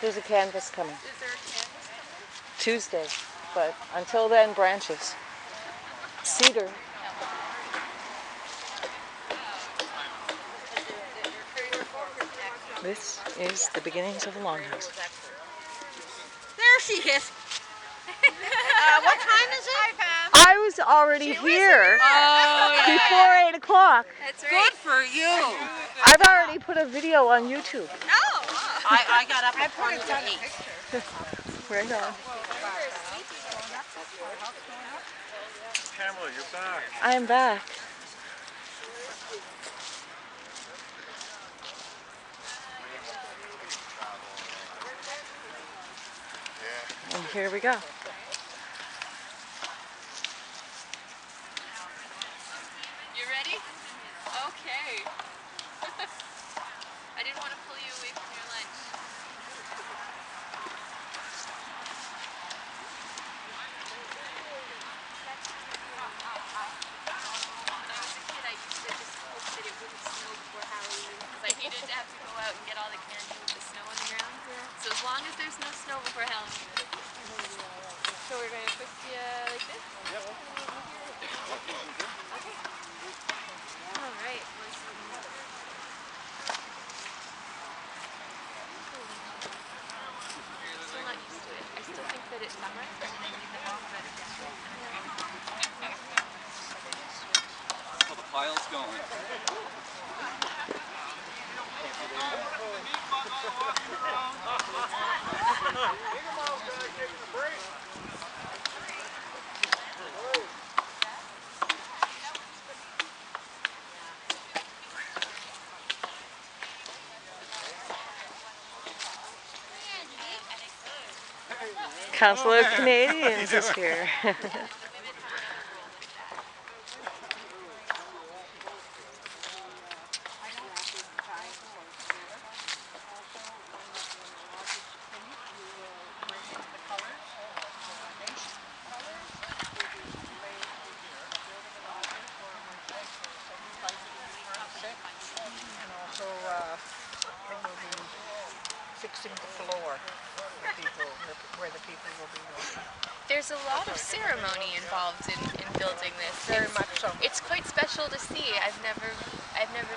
There's a canvas coming. Is there a canvas coming? Tuesday. But until then, branches. Cedar. This is the beginnings of a Longhouse. There she is. What time is it? Hi, Pam. I was already here before 8 o'clock. That's right. Good for you. I've already put a video on YouTube. Oh. I got up at 8. Right on. Pamela, you're back. I am back. And here we go. You ready? Okay. I didn't want to pull you away from your lunch. When I was a kid, I used to just hope that it wouldn't snow before Halloween because I hated to have to go out and get all the candy with the snow on the ground. So as long as there's no snow before Halloween. So we're going to put you like this? Yep. Okay. All right. Still not used to it. I still think that it's summer. So the pile's going. Council of Canadians is here. And also, it will be fixing the floor where the people will be working. There's a lot of ceremony involved in building this. Very much so. It's quite special to see. I've never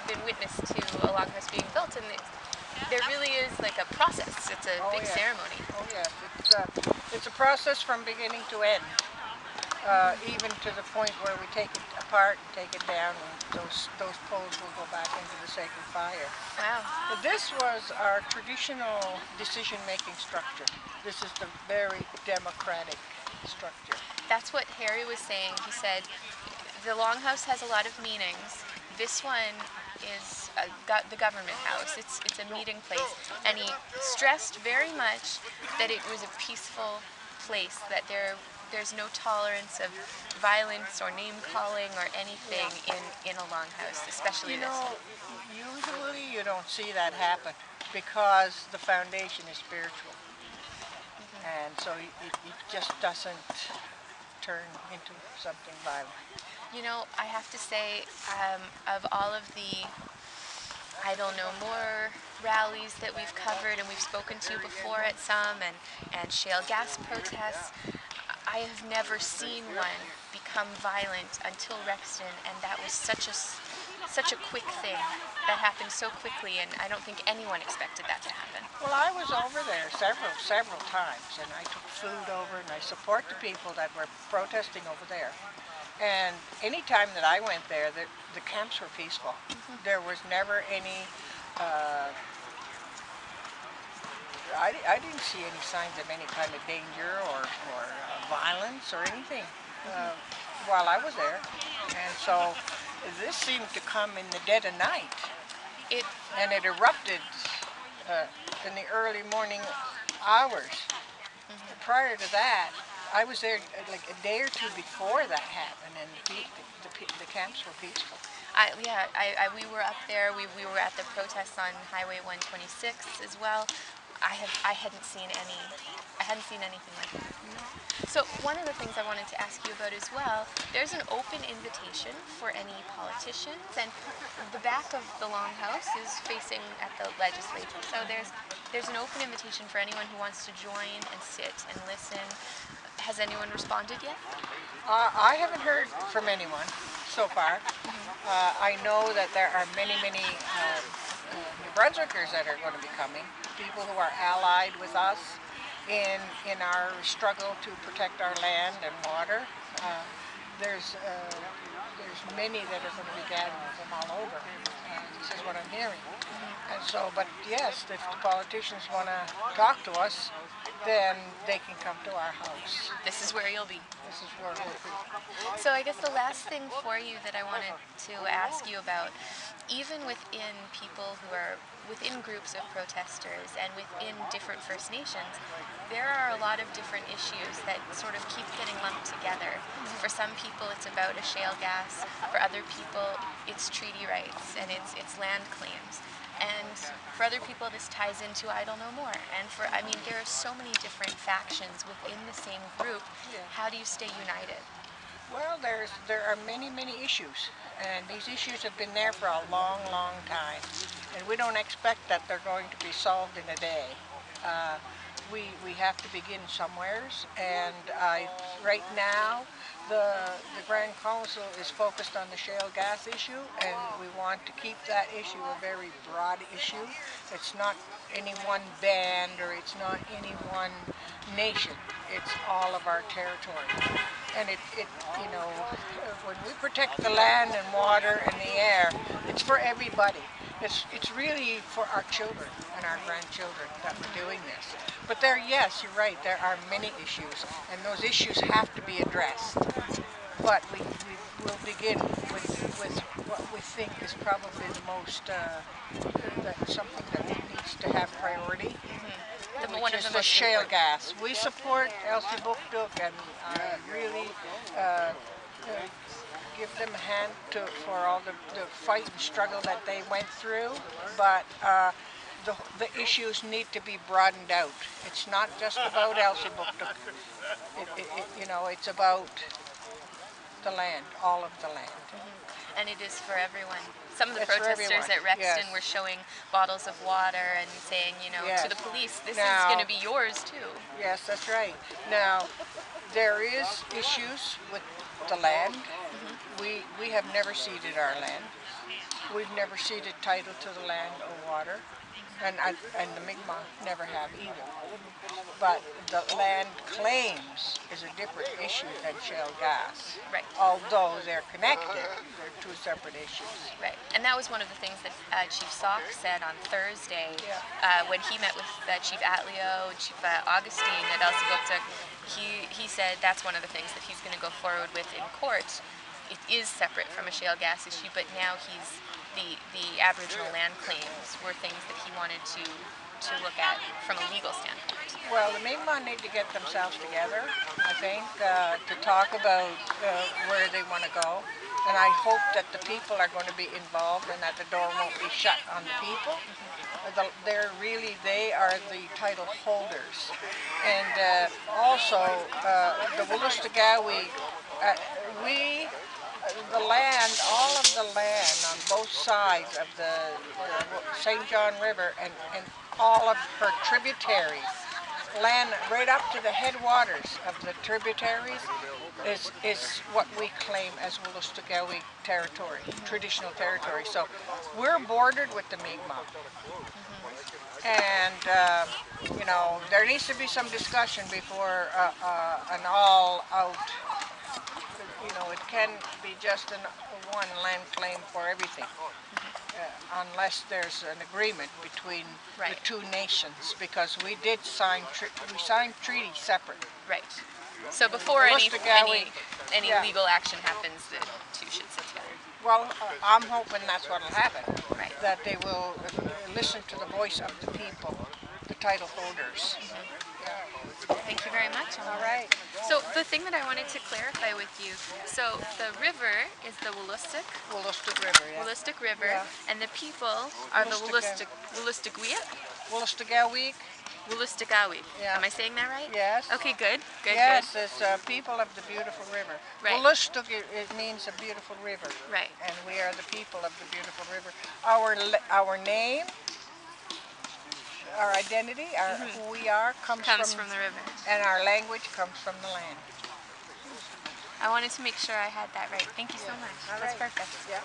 been witness to a Longhouse being built, and there really is like a process. It's a big ceremony. Oh yes, it's a process from beginning to end. Even to the point where we take it apart and take it down, and those poles will go back into the sacred fire. Wow. This was our traditional decision-making structure. This is the very democratic structure. That's what Harry was saying. He said the Longhouse has a lot of meanings. This one is the government house. It's a meeting place, and he stressed very much that it was a peaceful place, that there's no tolerance of violence or name-calling or anything in a Longhouse, especially this one. Usually you don't see that happen because the foundation is spiritual. And so it just doesn't turn into something violent. You know, I have to say, of all of the, I don't know, more rallies that we've covered and we've spoken to before at some, and shale gas protests, I have never seen one become violent until Rexton, and that was such a quick thing. That happened so quickly, and I don't think anyone expected that to happen. Well, I was over there several times, and I took food over, and I support the people that were protesting over there. And any time that I went there, the camps were peaceful. There was never any I didn't see any signs of any kind of danger or violence or anything while I was there. And so this seemed to come in the dead of night. And it erupted in the early morning hours. Prior to that, I was there like a day or two before that happened, and the camps were peaceful. We were up there. We were at the protests on Highway 126 as well. I hadn't seen anything like that. So one of the things I wanted to ask you about as well, there's an open invitation for any politicians, and the back of the Longhouse is facing at the legislature. So there's an open invitation for anyone who wants to join and sit and listen. Has anyone responded yet? I haven't heard from anyone so far. I know that there are many New Brunswickers that are going to be coming, people who are allied with us in our struggle to protect our land and water. There's many that are going to be gathering from all over. This is what I'm hearing. And so, but yes, if the politicians want to talk to us, then they can come to our house. This is where you'll be. This is where we'll be. So I guess the last thing for you that I wanted to ask you about, even within people who are within groups of protesters and within different First Nations, there are a lot of different issues that sort of keep getting lumped together. For some people it's about a shale gas, for other people it's treaty rights and it's land claims. And for other people, this ties into Idle No More. And there are so many different factions within the same group. Yeah. How do you stay united? Well, there are many issues, and these issues have been there for a long time, and we don't expect that they're going to be solved in a day. We have to begin somewheres, and right now the Grand Council is focused on the shale gas issue, and we want to keep that issue a very broad issue. It's not any one band or it's not any one nation. It's all of our territory. And when we protect the land and water and the air, it's for everybody. It's really for our children and our grandchildren that we're doing this. But yes, you're right, there are many issues, and those issues have to be addressed. But we will begin with what we think is probably the most, something that needs to have priority. Which is the shale gas. We support Elsie Bukduk and really give them a hand for all the fight and struggle that they went through, but the issues need to be broadened out. It's not just about Elsie Bukduk. It's about the land, all of the land. And it is for everyone. Some of the It's for protesters everyone, at Rexton yes. were showing bottles of water and saying, Yes. to the police, this is Now- going to be yours too. Yes, that's right. Now, there is issues with the land. We have never ceded our land. We've never ceded title to the land or water, and the Mi'kmaq never have either. But the land claims is a different issue than shale gas. Right. Although they're connected, they're two separate issues. Right, and that was one of the things that Chief Sauk said on Thursday when he met with Chief Atleo and Chief Augustine at Elsie Bukduk. He said that's one of the things that he's going to go forward with in court. It is separate from a shale gas issue, but now the Aboriginal land claims were things that he wanted to look at from a legal standpoint. Well, the Mi'kmaq need to get themselves together, I think, to talk about where they want to go. And I hope that the people are going to be involved and that the door won't be shut on the people. They are the title holders. And also, the Wolastoqiyik, the land, all of the land on both sides of the St. John River and all of her tributaries, land right up to the headwaters of the tributaries is what we claim as Wolastoqiyik territory, traditional territory. So we're bordered with the Mi'kmaq. And, there needs to be some discussion before an all-out, it can be just one land claim for everything. Unless there's an agreement between the two nations, because we did signed treaties separate. Right. So before any yeah. legal action happens, the two should sit together. Well, I'm hoping that's what will happen. Right. That they will listen to the voice of the people, the title holders. Thank you very much. All right. So the thing that I wanted to clarify with you, so the river is the Wolastoq River, yeah. Wolastoq River, Yeah. and the people are the Wolastoqiyik. Wolastoqiyik, Wulustagawi. Yeah. Am I saying that right? Yes. Okay, good. Good, Yes, good. it's people of the beautiful river. Right. Wulustug, it means a beautiful river. Right. And we are the people of the beautiful river. Our name, our identity, who we are comes from the river. and our language comes from the land. I wanted to make sure I had that right. Thank you so much. All That's right. perfect. Yeah.